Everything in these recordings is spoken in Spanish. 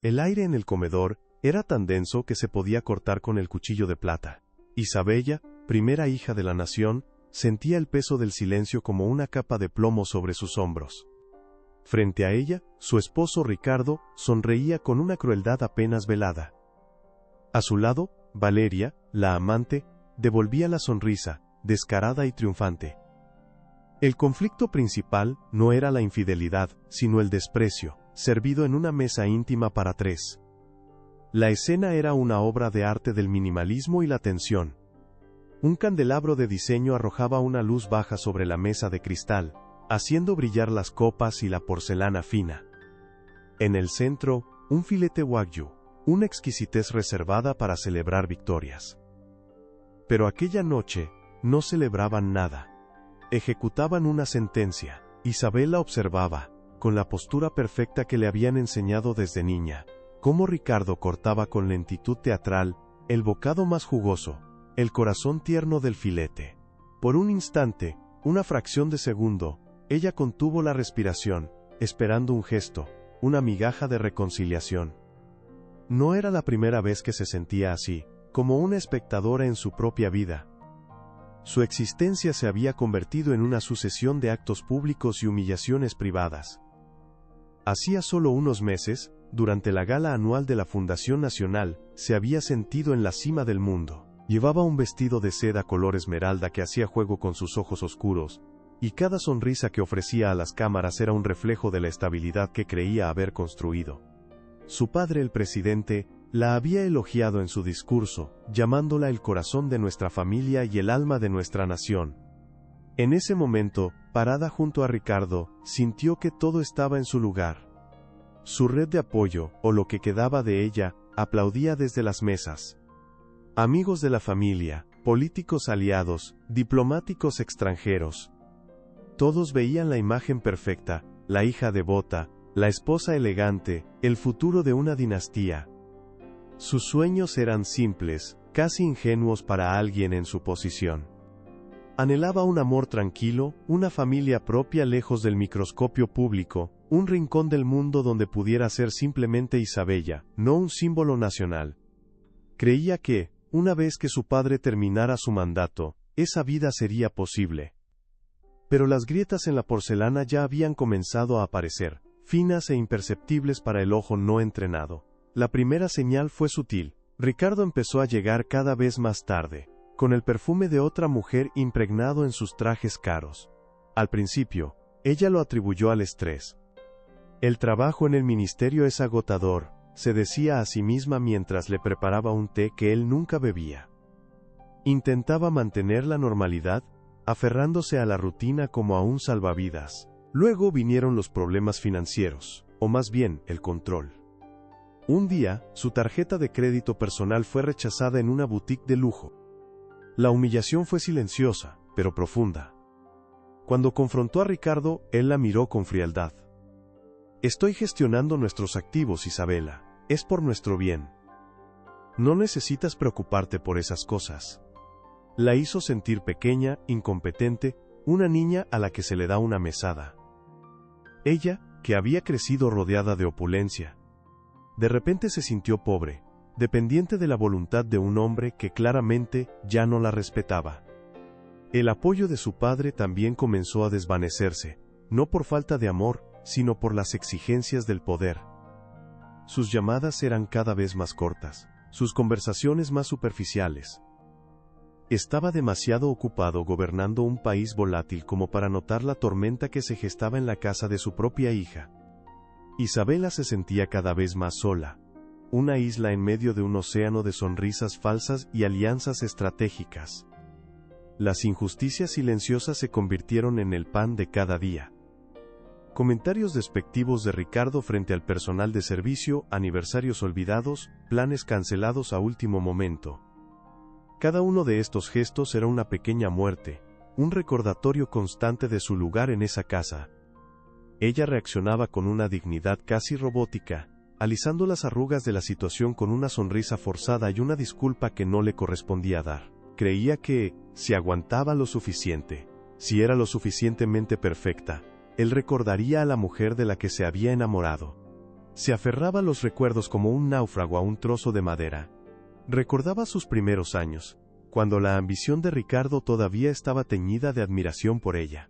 El aire en el comedor era tan denso que se podía cortar con el cuchillo de plata. Isabella, primera hija de la nación, sentía el peso del silencio como una capa de plomo sobre sus hombros. Frente a ella, su esposo Ricardo sonreía con una crueldad apenas velada. A su lado, Valeria, la amante, devolvía la sonrisa, descarada y triunfante. El conflicto principal no era la infidelidad, sino el desprecio, servido en una mesa íntima para tres. La escena era una obra de arte del minimalismo y la tensión. Un candelabro de diseño arrojaba una luz baja sobre la mesa de cristal, haciendo brillar las copas y la porcelana fina. En el centro, un filete wagyu, una exquisitez reservada para celebrar victorias. Pero aquella noche, no celebraban nada. Ejecutaban una sentencia. Isabella observaba, con la postura perfecta que le habían enseñado desde niña, cómo Ricardo cortaba con lentitud teatral el bocado más jugoso, el corazón tierno del filete. Por un instante, una fracción de segundo, ella contuvo la respiración, esperando un gesto, una migaja de reconciliación. No era la primera vez que se sentía así, como una espectadora en su propia vida. Su existencia se había convertido en una sucesión de actos públicos y humillaciones privadas. Hacía solo unos meses, durante la gala anual de la Fundación Nacional, se había sentido en la cima del mundo. Llevaba un vestido de seda color esmeralda que hacía juego con sus ojos oscuros, y cada sonrisa que ofrecía a las cámaras era un reflejo de la estabilidad que creía haber construido. Su padre, el presidente, la había elogiado en su discurso, llamándola el corazón de nuestra familia y el alma de nuestra nación. En ese momento, parada junto a Ricardo, sintió que todo estaba en su lugar. Su red de apoyo, o lo que quedaba de ella, aplaudía desde las mesas. Amigos de la familia, políticos aliados, diplomáticos extranjeros. Todos veían la imagen perfecta, la hija devota, la esposa elegante, el futuro de una dinastía. Sus sueños eran simples, casi ingenuos para alguien en su posición. Anhelaba un amor tranquilo, una familia propia lejos del microscopio público, un rincón del mundo donde pudiera ser simplemente Isabella, no un símbolo nacional. Creía que, una vez que su padre terminara su mandato, esa vida sería posible. Pero las grietas en la porcelana ya habían comenzado a aparecer, finas e imperceptibles para el ojo no entrenado. La primera señal fue sutil. Ricardo empezó a llegar cada vez más tarde, con el perfume de otra mujer impregnado en sus trajes caros. Al principio, ella lo atribuyó al estrés. El trabajo en el ministerio es agotador, se decía a sí misma mientras le preparaba un té que él nunca bebía. Intentaba mantener la normalidad, aferrándose a la rutina como a un salvavidas. Luego vinieron los problemas financieros, o más bien, el control. Un día, su tarjeta de crédito personal fue rechazada en una boutique de lujo. La humillación fue silenciosa, pero profunda. Cuando confrontó a Ricardo, él la miró con frialdad. «Estoy gestionando nuestros activos, Isabella. Es por nuestro bien. No necesitas preocuparte por esas cosas». La hizo sentir pequeña, incompetente, una niña a la que se le da una mesada. Ella, que había crecido rodeada de opulencia, de repente se sintió pobre, dependiente de la voluntad de un hombre que claramente ya no la respetaba. El apoyo de su padre también comenzó a desvanecerse, no por falta de amor, sino por las exigencias del poder. Sus llamadas eran cada vez más cortas, sus conversaciones más superficiales. Estaba demasiado ocupado gobernando un país volátil como para notar la tormenta que se gestaba en la casa de su propia hija. Isabella se sentía cada vez más sola, una isla en medio de un océano de sonrisas falsas y alianzas estratégicas. Las injusticias silenciosas se convirtieron en el pan de cada día. Comentarios despectivos de Ricardo frente al personal de servicio, aniversarios olvidados, planes cancelados a último momento. Cada uno de estos gestos era una pequeña muerte, un recordatorio constante de su lugar en esa casa. Ella reaccionaba con una dignidad casi robótica, alisando las arrugas de la situación con una sonrisa forzada y una disculpa que no le correspondía dar. Creía que, si aguantaba lo suficiente, si era lo suficientemente perfecta, él recordaría a la mujer de la que se había enamorado. Se aferraba a los recuerdos como un náufrago a un trozo de madera. Recordaba sus primeros años, cuando la ambición de Ricardo todavía estaba teñida de admiración por ella.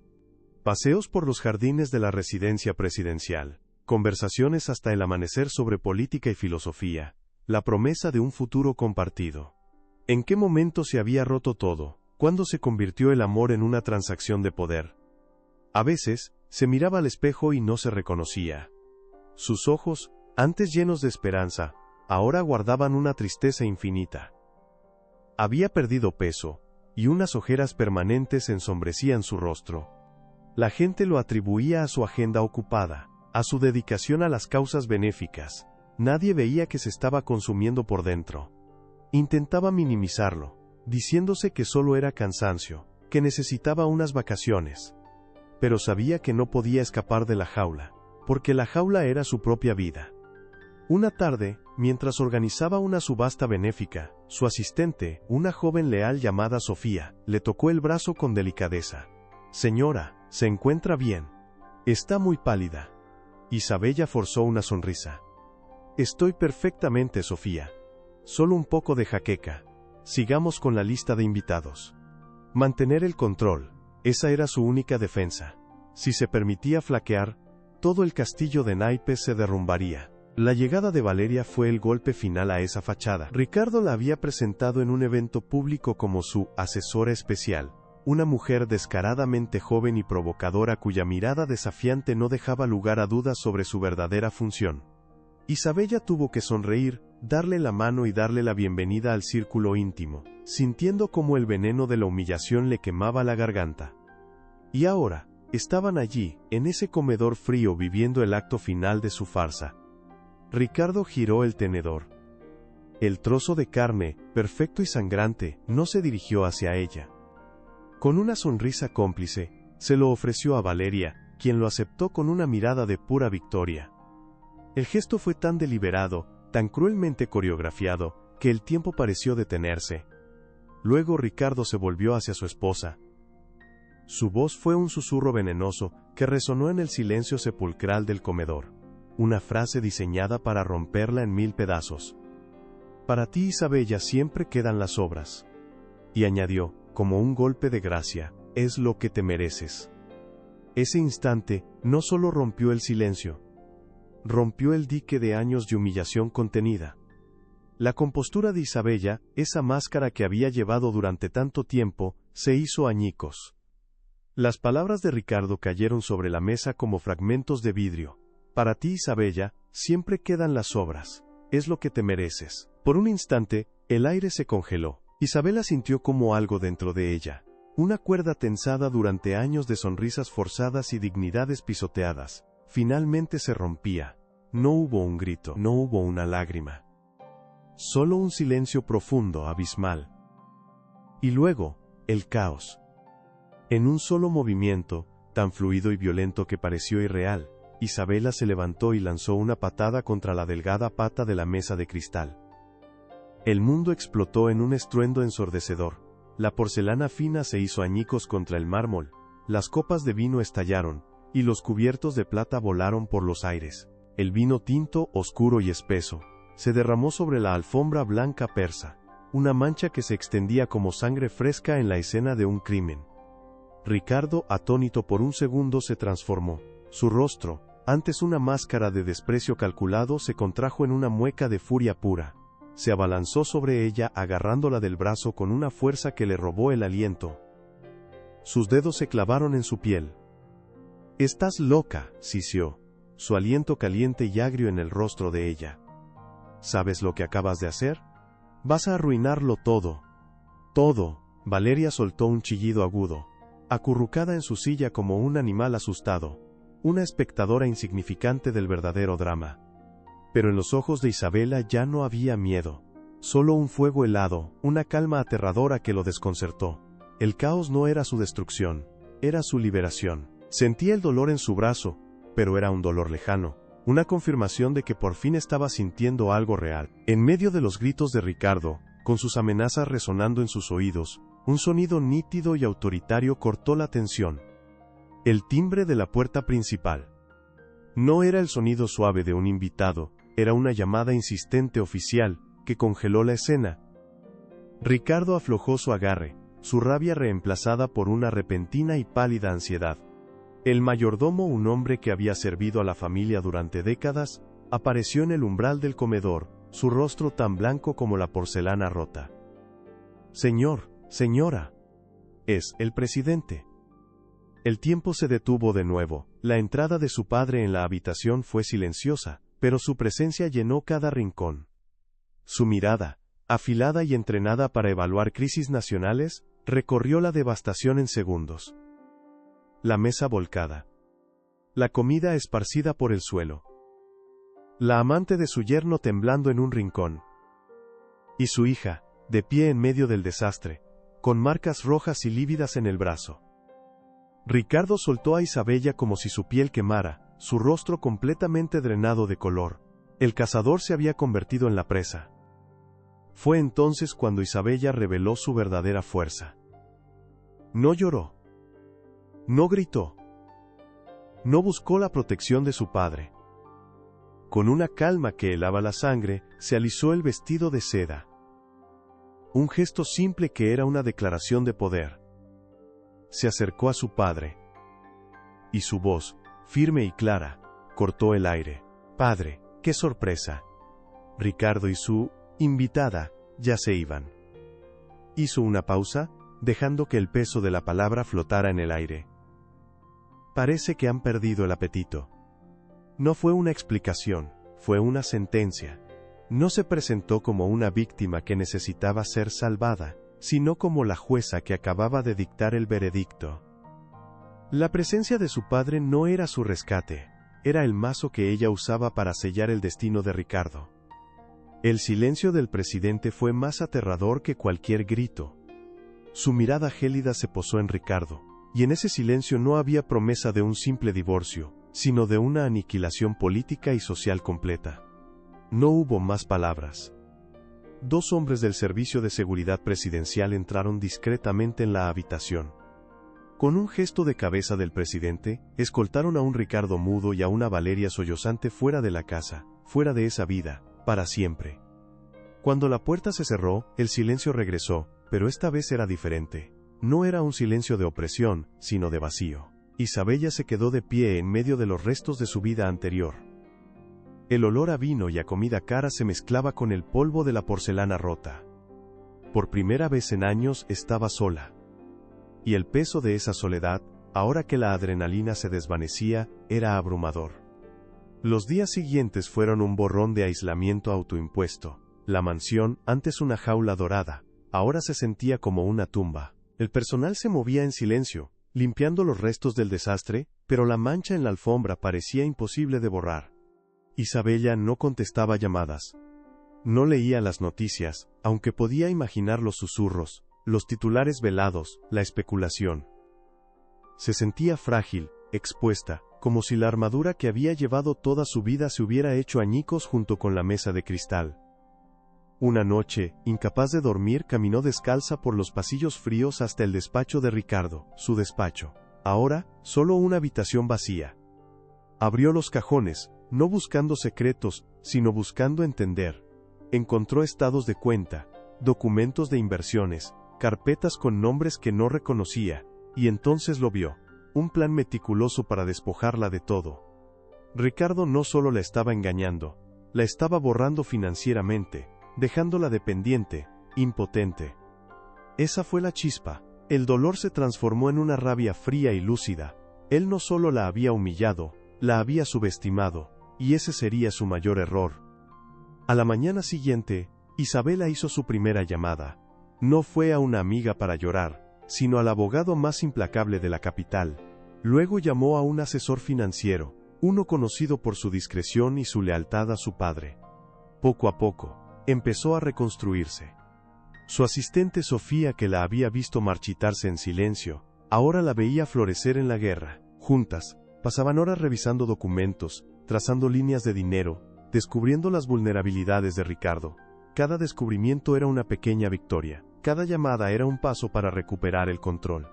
Paseos por los jardines de la residencia presidencial, conversaciones hasta el amanecer sobre política y filosofía, la promesa de un futuro compartido. ¿En qué momento se había roto todo? ¿Cuándo se convirtió el amor en una transacción de poder? A veces, se miraba al espejo y no se reconocía. Sus ojos, antes llenos de esperanza, ahora guardaban una tristeza infinita. Había perdido peso, y unas ojeras permanentes ensombrecían su rostro. La gente lo atribuía a su agenda ocupada, a su dedicación a las causas benéficas. Nadie veía que se estaba consumiendo por dentro. Intentaba minimizarlo, diciéndose que solo era cansancio, que necesitaba unas vacaciones. Pero sabía que no podía escapar de la jaula, porque la jaula era su propia vida. Una tarde, mientras organizaba una subasta benéfica, su asistente, una joven leal llamada Sofía, le tocó el brazo con delicadeza. «Señora, ¿se encuentra bien? Está muy pálida». Isabella forzó una sonrisa. «Estoy perfectamente, Sofía. Solo un poco de jaqueca. Sigamos con la lista de invitados». Mantener el control, esa era su única defensa. Si se permitía flaquear, todo el castillo de naipes se derrumbaría. La llegada de Valeria fue el golpe final a esa fachada. Ricardo la había presentado en un evento público como su asesora especial, una mujer descaradamente joven y provocadora cuya mirada desafiante no dejaba lugar a dudas sobre su verdadera función. Isabella tuvo que sonreír, darle la mano y darle la bienvenida al círculo íntimo, sintiendo como el veneno de la humillación le quemaba la garganta. Y ahora, estaban allí, en ese comedor frío viviendo el acto final de su farsa. Ricardo giró el tenedor. El trozo de carne, perfecto y sangrante, no se dirigió hacia ella. Con una sonrisa cómplice, se lo ofreció a Valeria, quien lo aceptó con una mirada de pura victoria. El gesto fue tan deliberado, tan cruelmente coreografiado, que el tiempo pareció detenerse. Luego Ricardo se volvió hacia su esposa. Su voz fue un susurro venenoso, que resonó en el silencio sepulcral del comedor. Una frase diseñada para romperla en 1000 pedazos. «Para ti, Isabella, siempre quedan las obras». Y añadió, como un golpe de gracia, «es lo que te mereces». Ese instante, no solo rompió el silencio, rompió el dique de años de humillación contenida. La compostura de Isabella, esa máscara que había llevado durante tanto tiempo, se hizo añicos. Las palabras de Ricardo cayeron sobre la mesa como fragmentos de vidrio. «Para ti, Isabella, siempre quedan las obras. Es lo que te mereces». Por un instante, el aire se congeló. Isabella sintió como algo dentro de ella. Una cuerda tensada durante años de sonrisas forzadas y dignidades pisoteadas. Finalmente se rompía. No hubo un grito, no hubo una lágrima. Solo un silencio profundo, abismal. Y luego, el caos. En un solo movimiento, tan fluido y violento que pareció irreal, Isabella se levantó y lanzó una patada contra la delgada pata de la mesa de cristal. El mundo explotó en un estruendo ensordecedor. La porcelana fina se hizo añicos contra el mármol, las copas de vino estallaron, y los cubiertos de plata volaron por los aires. El vino tinto, oscuro y espeso, se derramó sobre la alfombra blanca persa, una mancha que se extendía como sangre fresca en la escena de un crimen. Ricardo, atónito por un segundo, se transformó. Su rostro, antes una máscara de desprecio calculado, se contrajo en una mueca de furia pura. Se abalanzó sobre ella agarrándola del brazo con una fuerza que le robó el aliento. Sus dedos se clavaron en su piel. «Estás loca», sisió, su aliento caliente y agrio en el rostro de ella. «¿Sabes lo que acabas de hacer? Vas a arruinarlo todo. Todo». Valeria soltó un chillido agudo, acurrucada en su silla como un animal asustado, una espectadora insignificante del verdadero drama. Pero en los ojos de Isabella ya no había miedo, solo un fuego helado, una calma aterradora que lo desconcertó. El caos no era su destrucción, era su liberación. Sentía el dolor en su brazo, pero era un dolor lejano, una confirmación de que por fin estaba sintiendo algo real. En medio de los gritos de Ricardo, con sus amenazas resonando en sus oídos, un sonido nítido y autoritario cortó la tensión. El timbre de la puerta principal. No era el sonido suave de un invitado, era una llamada insistente oficial, que congeló la escena. Ricardo aflojó su agarre, su rabia reemplazada por una repentina y pálida ansiedad. El mayordomo, un hombre que había servido a la familia durante décadas, apareció en el umbral del comedor, su rostro tan blanco como la porcelana rota. «Señor, señora. Es el presidente». El tiempo se detuvo de nuevo, la entrada de su padre en la habitación fue silenciosa, pero su presencia llenó cada rincón. Su mirada, afilada y entrenada para evaluar crisis nacionales, recorrió la devastación en segundos. La mesa volcada. La comida esparcida por el suelo. La amante de su yerno temblando en un rincón. Y su hija, de pie en medio del desastre, con marcas rojas y lívidas en el brazo. Ricardo soltó a Isabella como si su piel quemara, su rostro completamente drenado de color. El cazador se había convertido en la presa. Fue entonces cuando Isabella reveló su verdadera fuerza. No lloró. No gritó. No buscó la protección de su padre. Con una calma que helaba la sangre, se alisó el vestido de seda. Un gesto simple que era una declaración de poder. Se acercó a su padre. Y su voz, firme y clara, cortó el aire. «Padre, qué sorpresa». Ricardo y su invitada ya se iban. Hizo una pausa, dejando que el peso de la palabra flotara en el aire. «Parece que han perdido el apetito». No fue una explicación, fue una sentencia. No se presentó como una víctima que necesitaba ser salvada, sino como la jueza que acababa de dictar el veredicto. La presencia de su padre no era su rescate, era el mazo que ella usaba para sellar el destino de Ricardo. El silencio del presidente fue más aterrador que cualquier grito. Su mirada gélida se posó en Ricardo, y en ese silencio no había promesa de un simple divorcio, sino de una aniquilación política y social completa. No hubo más palabras. Dos hombres del Servicio de Seguridad Presidencial entraron discretamente en la habitación. Con un gesto de cabeza del presidente, escoltaron a un Ricardo mudo y a una Valeria sollozante fuera de la casa, fuera de esa vida, para siempre. Cuando la puerta se cerró, el silencio regresó, pero esta vez era diferente. No era un silencio de opresión, sino de vacío. Isabella se quedó de pie en medio de los restos de su vida anterior. El olor a vino y a comida cara se mezclaba con el polvo de la porcelana rota. Por primera vez en años estaba sola. Y el peso de esa soledad, ahora que la adrenalina se desvanecía, era abrumador. Los días siguientes fueron un borrón de aislamiento autoimpuesto. La mansión, antes una jaula dorada, ahora se sentía como una tumba. El personal se movía en silencio, limpiando los restos del desastre, pero la mancha en la alfombra parecía imposible de borrar. Isabella no contestaba llamadas. No leía las noticias, aunque podía imaginar los susurros, los titulares velados, la especulación. Se sentía frágil, expuesta, como si la armadura que había llevado toda su vida se hubiera hecho añicos junto con la mesa de cristal. Una noche, incapaz de dormir, caminó descalza por los pasillos fríos hasta el despacho de Ricardo, su despacho. Ahora, solo una habitación vacía. Abrió los cajones, no buscando secretos, sino buscando entender. Encontró estados de cuenta, documentos de inversiones, carpetas con nombres que no reconocía, y entonces lo vio. Un plan meticuloso para despojarla de todo. Ricardo no solo la estaba engañando, la estaba borrando financieramente, dejándola dependiente, impotente. Esa fue la chispa. El dolor se transformó en una rabia fría y lúcida. Él no solo la había humillado, la había subestimado, y ese sería su mayor error. A la mañana siguiente, Isabella hizo su primera llamada. No fue a una amiga para llorar, sino al abogado más implacable de la capital. Luego llamó a un asesor financiero, uno conocido por su discreción y su lealtad a su padre. Poco a poco, empezó a reconstruirse. Su asistente Sofía, que la había visto marchitarse en silencio, ahora la veía florecer en la guerra. Juntas, pasaban horas revisando documentos, trazando líneas de dinero, descubriendo las vulnerabilidades de Ricardo. Cada descubrimiento era una pequeña victoria, cada llamada era un paso para recuperar el control.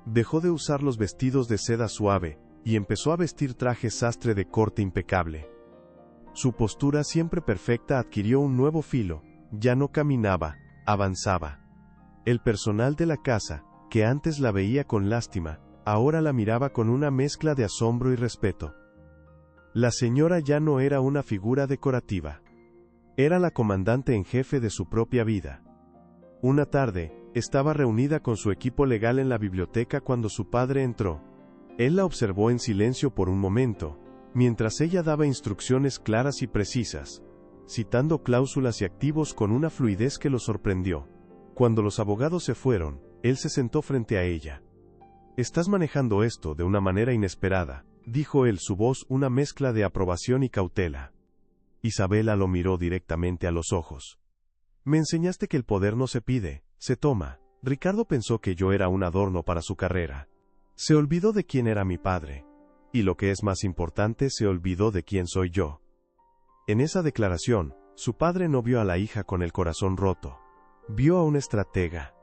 Dejó de usar los vestidos de seda suave, y empezó a vestir trajes sastre de corte impecable. Su postura siempre perfecta adquirió un nuevo filo, ya no caminaba, avanzaba. El personal de la casa, que antes la veía con lástima, ahora la miraba con una mezcla de asombro y respeto. La señora ya no era una figura decorativa. Era la comandante en jefe de su propia vida. Una tarde, estaba reunida con su equipo legal en la biblioteca cuando su padre entró. Él la observó en silencio por un momento, mientras ella daba instrucciones claras y precisas, citando cláusulas y activos con una fluidez que lo sorprendió. Cuando los abogados se fueron, él se sentó frente a ella. «Estás manejando esto de una manera inesperada», dijo él, su voz una mezcla de aprobación y cautela. Isabela lo miró directamente a los ojos. «Me enseñaste que el poder no se pide, se toma». Ricardo pensó que yo era un adorno para su carrera. Se olvidó de quién era mi padre. Y lo que es más importante, se olvidó de quién soy yo. En esa declaración, su padre no vio a la hija con el corazón roto. Vio a una estratega.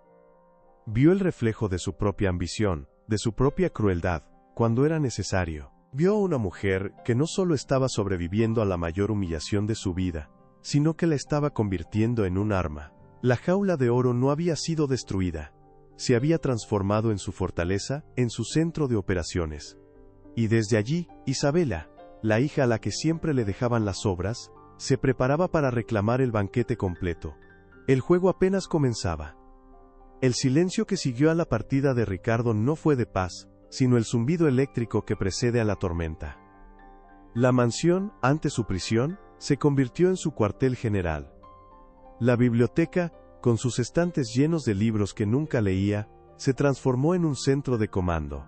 Vio el reflejo de su propia ambición, de su propia crueldad, cuando era necesario. Vio a una mujer que no solo estaba sobreviviendo a la mayor humillación de su vida, sino que la estaba convirtiendo en un arma. La jaula de oro no había sido destruida. Se había transformado en su fortaleza, en su centro de operaciones. Y desde allí, Isabela, la hija a la que siempre le dejaban las obras, se preparaba para reclamar el banquete completo. El juego apenas comenzaba. El silencio que siguió a la partida de Ricardo no fue de paz, sino el zumbido eléctrico que precede a la tormenta. La mansión, ante su prisión, se convirtió en su cuartel general. La biblioteca, con sus estantes llenos de libros que nunca leía, se transformó en un centro de comando.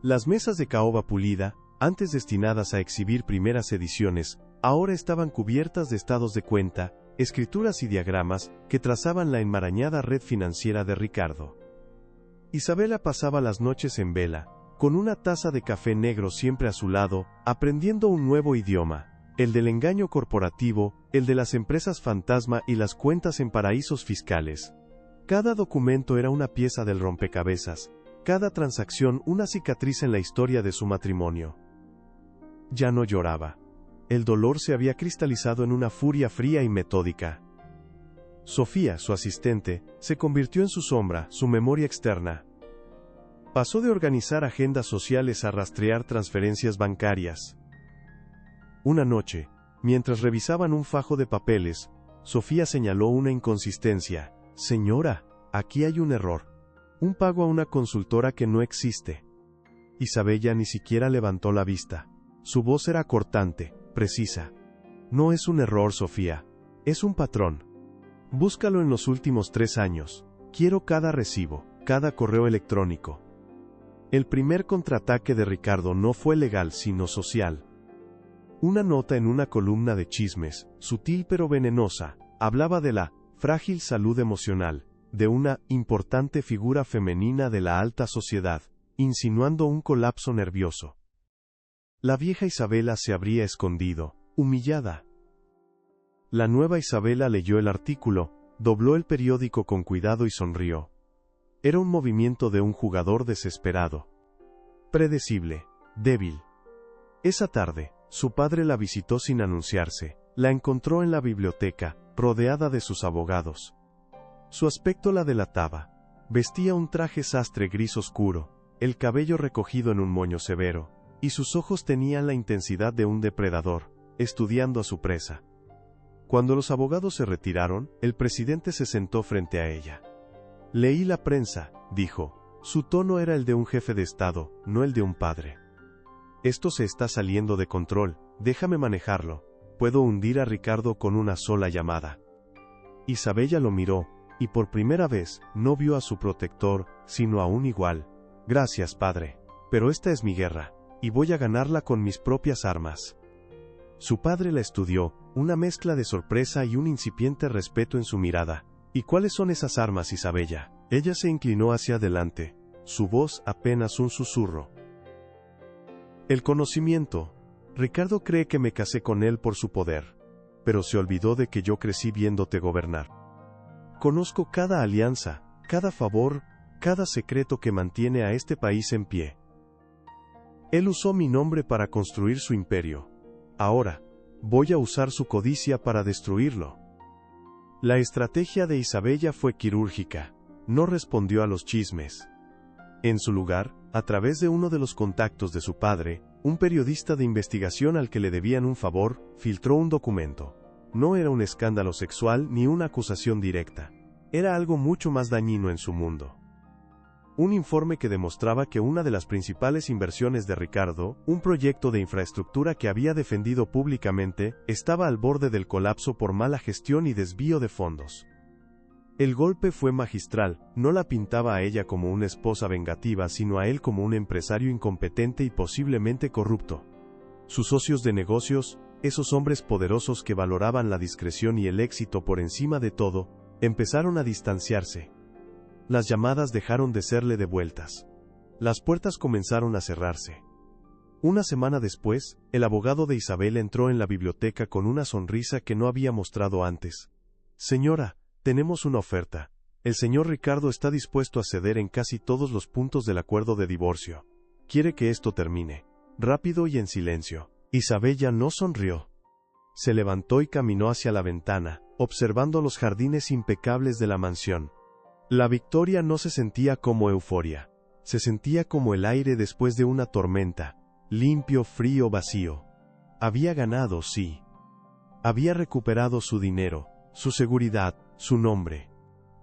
Las mesas de caoba pulida, antes destinadas a exhibir primeras ediciones, ahora estaban cubiertas de estados de cuenta, escrituras y diagramas que trazaban la enmarañada red financiera de Ricardo. Isabela pasaba las noches en vela, con una taza de café negro siempre a su lado, aprendiendo un nuevo idioma, el del engaño corporativo, el de las empresas fantasma y las cuentas en paraísos fiscales. Cada documento era una pieza del rompecabezas, cada transacción una cicatriz en la historia de su matrimonio. Ya no lloraba. El dolor se había cristalizado en una furia fría y metódica. Sofía, su asistente, se convirtió en su sombra, su memoria externa. Pasó de organizar agendas sociales a rastrear transferencias bancarias. Una noche, mientras revisaban un fajo de papeles, Sofía señaló una inconsistencia. «Señora, aquí hay un error. Un pago a una consultora que no existe». Isabella ni siquiera levantó la vista. Su voz era cortante, precisa. «No es un error, Sofía. Es un patrón. Búscalo en los últimos 3 años. Quiero cada recibo, cada correo electrónico». El primer contraataque de Ricardo no fue legal sino social. Una nota en una columna de chismes, sutil pero venenosa, hablaba de la frágil salud emocional de una importante figura femenina de la alta sociedad, insinuando un colapso nervioso. La vieja Isabela se habría escondido, humillada. La nueva Isabela leyó el artículo, dobló el periódico con cuidado y sonrió. Era un movimiento de un jugador desesperado. Predecible, débil. Esa tarde, su padre la visitó sin anunciarse, la encontró en la biblioteca, rodeada de sus abogados. Su aspecto la delataba. Vestía un traje sastre gris oscuro, el cabello recogido en un moño severo, y sus ojos tenían la intensidad de un depredador, estudiando a su presa. Cuando los abogados se retiraron, el presidente se sentó frente a ella. «Leí la prensa», dijo. Su tono era el de un jefe de Estado, no el de un padre. «Esto se está saliendo de control, déjame manejarlo. Puedo hundir a Ricardo con una sola llamada». Isabella lo miró, y por primera vez, no vio a su protector, sino a un igual. «Gracias, padre. Pero esta es mi guerra, y voy a ganarla con mis propias armas». Su padre la estudió, una mezcla de sorpresa y un incipiente respeto en su mirada. «¿Y cuáles son esas armas, Isabella?». Ella se inclinó hacia adelante, su voz apenas un susurro. «El conocimiento. Ricardo cree que me casé con él por su poder, pero se olvidó de que yo crecí viéndote gobernar. Conozco cada alianza, cada favor, cada secreto que mantiene a este país en pie. Él usó mi nombre para construir su imperio. Ahora, voy a usar su codicia para destruirlo. La estrategia de Isabella fue quirúrgica. No respondió a los chismes. En su lugar, a través de uno de los contactos de su padre, un periodista de investigación al que le debían un favor, filtró un documento. No era un escándalo sexual ni una acusación directa. Era algo mucho más dañino en su mundo. Un informe que demostraba que una de las principales inversiones de Ricardo, un proyecto de infraestructura que había defendido públicamente, estaba al borde del colapso por mala gestión y desvío de fondos. El golpe fue magistral, no la pintaba a ella como una esposa vengativa, sino a él como un empresario incompetente y posiblemente corrupto. Sus socios de negocios, esos hombres poderosos que valoraban la discreción y el éxito por encima de todo, empezaron a distanciarse. Las llamadas dejaron de serle devueltas. Las puertas comenzaron a cerrarse. Una semana después, el abogado de Isabel entró en la biblioteca con una sonrisa que no había mostrado antes. Señora, tenemos una oferta. El señor Ricardo está dispuesto a ceder en casi todos los puntos del acuerdo de divorcio. Quiere que esto termine. Rápido y en silencio. Isabella no sonrió. Se levantó y caminó hacia la ventana, observando los jardines impecables de la mansión. La victoria no se sentía como euforia. Se sentía como el aire después de una tormenta. Limpio, frío, vacío. Había ganado, sí. Había recuperado su dinero, su seguridad, su nombre.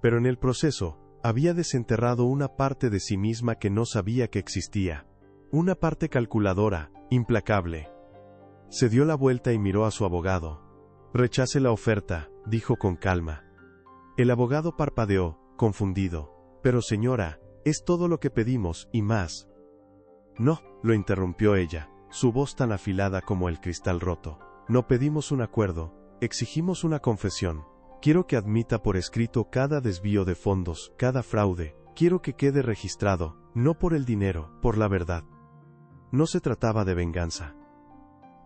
Pero en el proceso, había desenterrado una parte de sí misma que no sabía que existía. Una parte calculadora, implacable. Se dio la vuelta y miró a su abogado. Rechace la oferta, dijo con calma. El abogado parpadeó, confundido. Pero señora, es todo lo que pedimos, y más. No, lo interrumpió ella, su voz tan afilada como el cristal roto. No pedimos un acuerdo, exigimos una confesión. Quiero que admita por escrito cada desvío de fondos, cada fraude. Quiero que quede registrado, no por el dinero, por la verdad. No se trataba de venganza.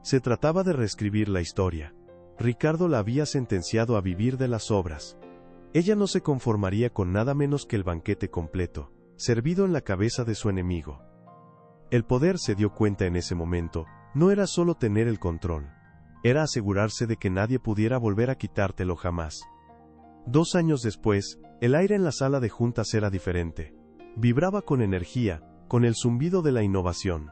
Se trataba de reescribir la historia. Ricardo la había sentenciado a vivir de las obras. Ella no se conformaría con nada menos que el banquete completo, servido en la cabeza de su enemigo. El poder, se dio cuenta en ese momento, no era solo tener el control. Era asegurarse de que nadie pudiera volver a quitártelo jamás. 2 años después, el aire en la sala de juntas era diferente. Vibraba con energía, con el zumbido de la innovación.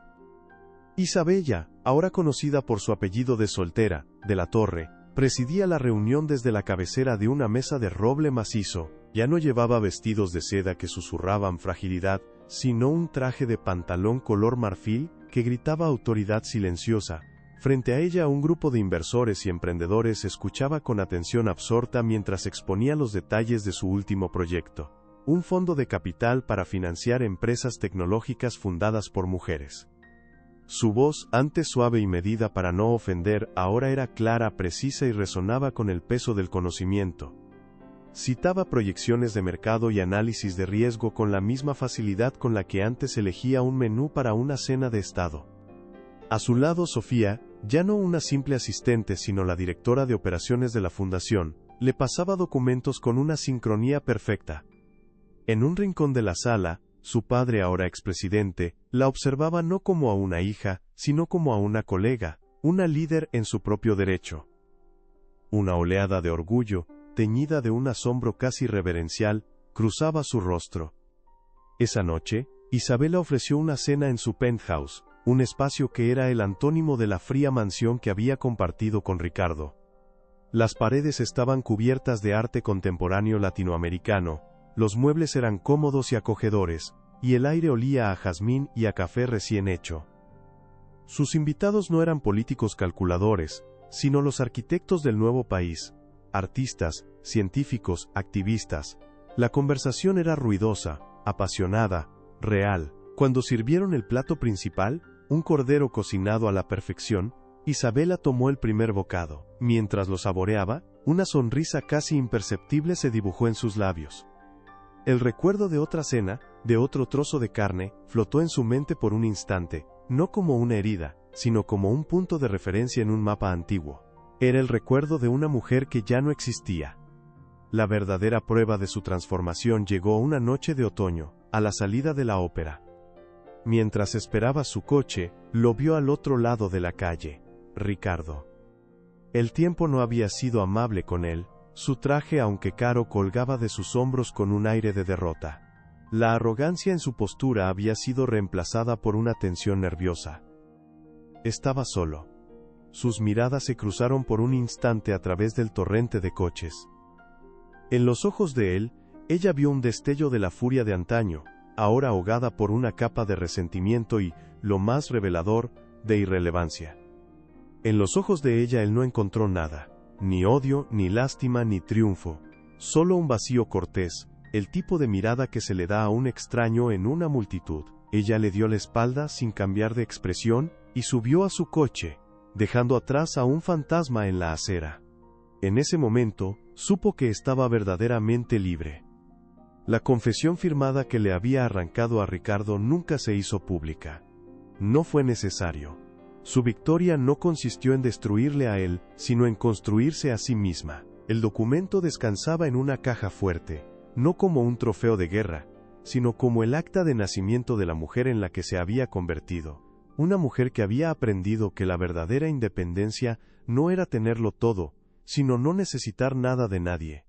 Isabella, ahora conocida por su apellido de soltera, de la Torre, presidía la reunión desde la cabecera de una mesa de roble macizo. Ya no llevaba vestidos de seda que susurraban fragilidad, sino un traje de pantalón color marfil que gritaba autoridad silenciosa. Frente a ella, un grupo de inversores y emprendedores escuchaba con atención absorta mientras exponía los detalles de su último proyecto, un fondo de capital para financiar empresas tecnológicas fundadas por mujeres. Su voz, antes suave y medida para no ofender, ahora era clara, precisa y resonaba con el peso del conocimiento. Citaba proyecciones de mercado y análisis de riesgo con la misma facilidad con la que antes elegía un menú para una cena de estado. A su lado Sofía, ya no una simple asistente sino la directora de operaciones de la fundación, le pasaba documentos con una sincronía perfecta. En un rincón de la sala, su padre, ahora expresidente, la observaba no como a una hija, sino como a una colega, una líder en su propio derecho. Una oleada de orgullo, teñida de un asombro casi reverencial, cruzaba su rostro. Esa noche, Isabella ofreció una cena en su penthouse, un espacio que era el antónimo de la fría mansión que había compartido con Ricardo. Las paredes estaban cubiertas de arte contemporáneo latinoamericano, los muebles eran cómodos y acogedores, y el aire olía a jazmín y a café recién hecho. Sus invitados no eran políticos calculadores, sino los arquitectos del nuevo país, artistas, científicos, activistas. La conversación era ruidosa, apasionada, real. Cuando sirvieron el plato principal, un cordero cocinado a la perfección, Isabella tomó el primer bocado. Mientras lo saboreaba, una sonrisa casi imperceptible se dibujó en sus labios. El recuerdo de otra cena, de otro trozo de carne, flotó en su mente por un instante, no como una herida, sino como un punto de referencia en un mapa antiguo. Era el recuerdo de una mujer que ya no existía. La verdadera prueba de su transformación llegó una noche de otoño, a la salida de la ópera. Mientras esperaba su coche, lo vio al otro lado de la calle. Ricardo. El tiempo no había sido amable con él, su traje aunque caro colgaba de sus hombros con un aire de derrota. La arrogancia en su postura había sido reemplazada por una tensión nerviosa. Estaba solo. Sus miradas se cruzaron por un instante a través del torrente de coches. En los ojos de él, ella vio un destello de la furia de antaño, ahora ahogada por una capa de resentimiento y, lo más revelador, de irrelevancia. En los ojos de ella él no encontró nada, ni odio, ni lástima, ni triunfo, solo un vacío cortés, el tipo de mirada que se le da a un extraño en una multitud. Ella le dio la espalda sin cambiar de expresión, y subió a su coche, dejando atrás a un fantasma en la acera. En ese momento, supo que estaba verdaderamente libre. La confesión firmada que le había arrancado a Ricardo nunca se hizo pública. No fue necesario. Su victoria no consistió en destruirle a él, sino en construirse a sí misma. El documento descansaba en una caja fuerte, no como un trofeo de guerra, sino como el acta de nacimiento de la mujer en la que se había convertido. Una mujer que había aprendido que la verdadera independencia no era tenerlo todo, sino no necesitar nada de nadie.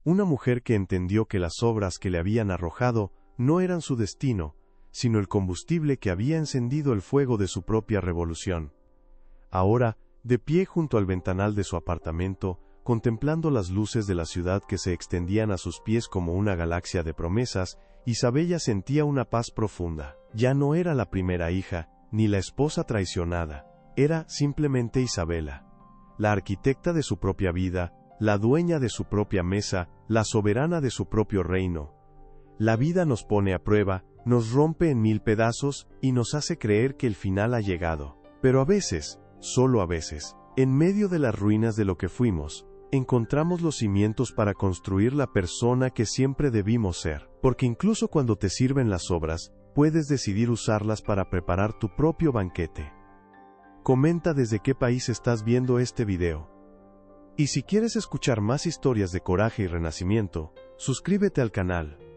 Una mujer que entendió que las obras que le habían arrojado no eran su destino, sino el combustible que había encendido el fuego de su propia revolución. Ahora, de pie junto al ventanal de su apartamento, contemplando las luces de la ciudad que se extendían a sus pies como una galaxia de promesas, Isabella sentía una paz profunda. Ya no era la primera hija, ni la esposa traicionada, era simplemente Isabela, la arquitecta de su propia vida, la dueña de su propia mesa, la soberana de su propio reino. La vida nos pone a prueba, nos rompe en mil pedazos, y nos hace creer que el final ha llegado. Pero a veces, solo a veces, en medio de las ruinas de lo que fuimos, encontramos los cimientos para construir la persona que siempre debimos ser. Porque incluso cuando te sirven las obras, puedes decidir usarlas para preparar tu propio banquete. Comenta desde qué país estás viendo este video. Y si quieres escuchar más historias de coraje y renacimiento, suscríbete al canal.